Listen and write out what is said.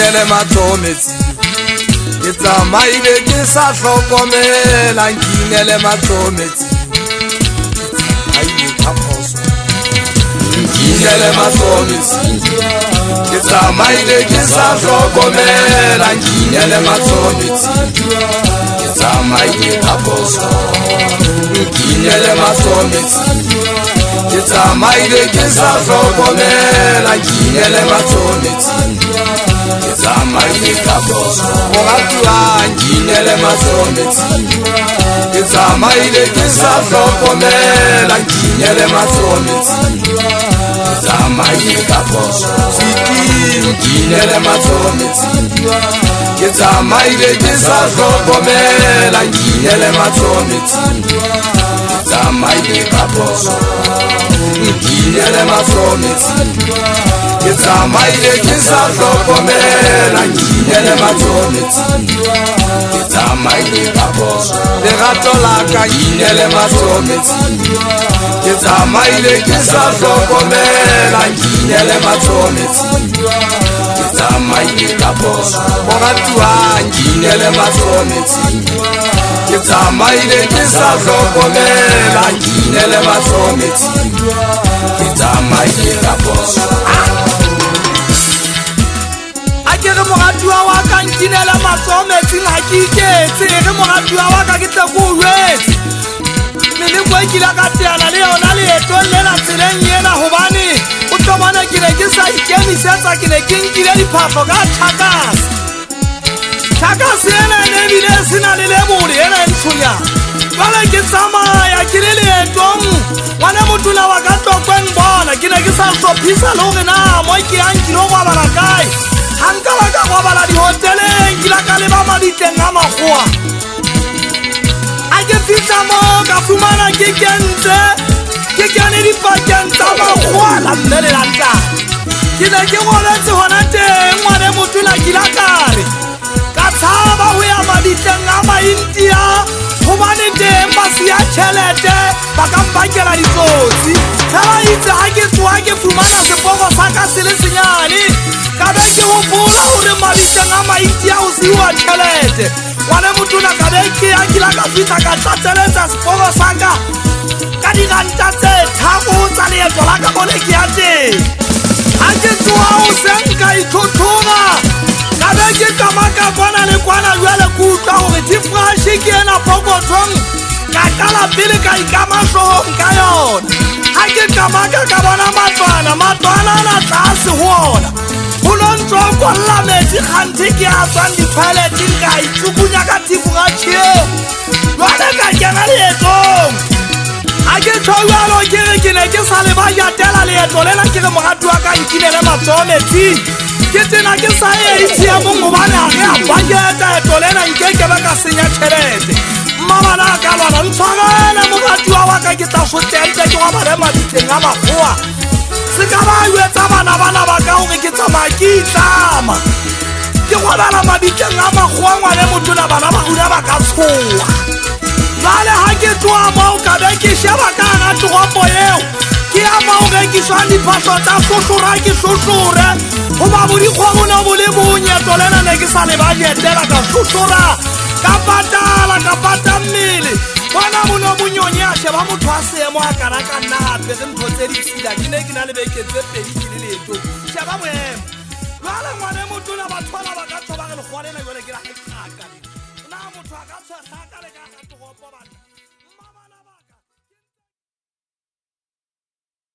nkinele matsoho metsing ke tsamaile ke sa hlokomela nkinele matsoho metsing nkinele matsoho metsing ke tsamaile ke sa hlokomela nkinele matsoho metsing ke tsamaile ka phoso nkinele matsoho metsing ke tsamaile ke sa hlokomela nkinele matsoho metsing ke tsamaile ka phoso moratuwa nkinele matsoho metsing ke tsamaile ke sa hlokomela nkinele matsoho metsing ke tsamaile ka phoso nkinele matsoho metsing ke tsamaile ke sa hlokomela nkinele matsoho metsing ke tsamaile ka phoso nkinele matsoho metsing ke tsamaile ke sa hlokomela nkinele matsoho metsing ke tsamaile ka phoso lerato la ka nkinele matsoho metsing ke tsamaile ke sa hlokomela nkinele matsoho metsing ke tsamaile ka phoso moratuwa nkinele matsoho metsing ke tsamaile ke sa hlokomela nkinele matsoho metsing ke tsamaile ka phoso re moratuwa wa ka nkinele matsoho metsing ha ke iketse re moratuwa wa ka ke tle ko uetse meleko e kile ka teana le yona leetong lena tseleng ena hobane o tlo bona ke ne ke sa ikemisetsa ke ne ke nkile diphahlo ka thakase ena ene ebile e sena le lebole ena e ntshonyana jwale ke tsamaya ke le leetong ngwane motona wa ka tokweng bona ke ne ke sa hlophisa le hore na mo ke yang ke lo robala kae hanka ba ka robala dihoteleng ke la ka leba mabitleng a makgowa a ke fihla mo ka fumana ke kene dipakeng tsa makgowa la mme le la nka ke ne ke robetse hona teng ngwane motona ke la kare ka tshaba ho ya mabitleng a maindia hobane teng ba siya tjhelete ba ka mpakela ditsotsi tsela itse ha ke tsoha ke fumana seporo sa ka se le senyane ka be ke hopola hore mabitleng a maindia ho siwa tjhelete ngwane motona ka be ke ya ke la ka fihla ka tlatseletsa seporo sa ka ka diranta tse tharo tsa leeto la ka bone ke ya teng ha ke tsoha hoseng ka ithothoga ka be ke kamaka kwana le kwana jwale ke utlwa hore difrashe ke ena pokothong ka kala pele ka ikama hloohong ka yona ha ke kamaka ka bona matlwana na tlase ho ona ho lo ntso kwalla metsi kganthe ke a tswang di-toileteng ka itsukunya ka tifrashe eo jwale ka kena leetong ha ke tjho jwalo ke re ke ne ke sa le ba jatela leeto lena ke re moratuwa ka nkinele matsoho metsing ke tena ke sa ATM ngobane ha re a budgeta leeto lena nkekebe ka senya tjhelete mmabana a ka lwana ntshwarele moratuwa wa ka ke tla fotente ke robale mabitleng a makgowa se ka ba jwetsa bana ba ka hore ke tsamaya ke itlama ke robala mabitleng a makgowa ngwane motona bana ba rona ba ka tshoha jwale ha ke tloha moo ka be ke sheba ka hara toropo eo ke ya moo rekiswang diphahlo tsa hlohlora ke hlohlore hoba bodikgwa bona bo le bonyeto lena ne ke sa le bajetela ka hlohlora ka pata mmele bona bono bonyonye a sheba motho a seemo a kana ka nna hape re ntho tse ditshila ke ne ke na le beke tse pedi ke le leetong sheba boemo jwale ngwane motona ba thola ba ka tsho ba re lekgwa lena jwale ke la e kgaka na motho a ka tsho hlaka le ka toropo bana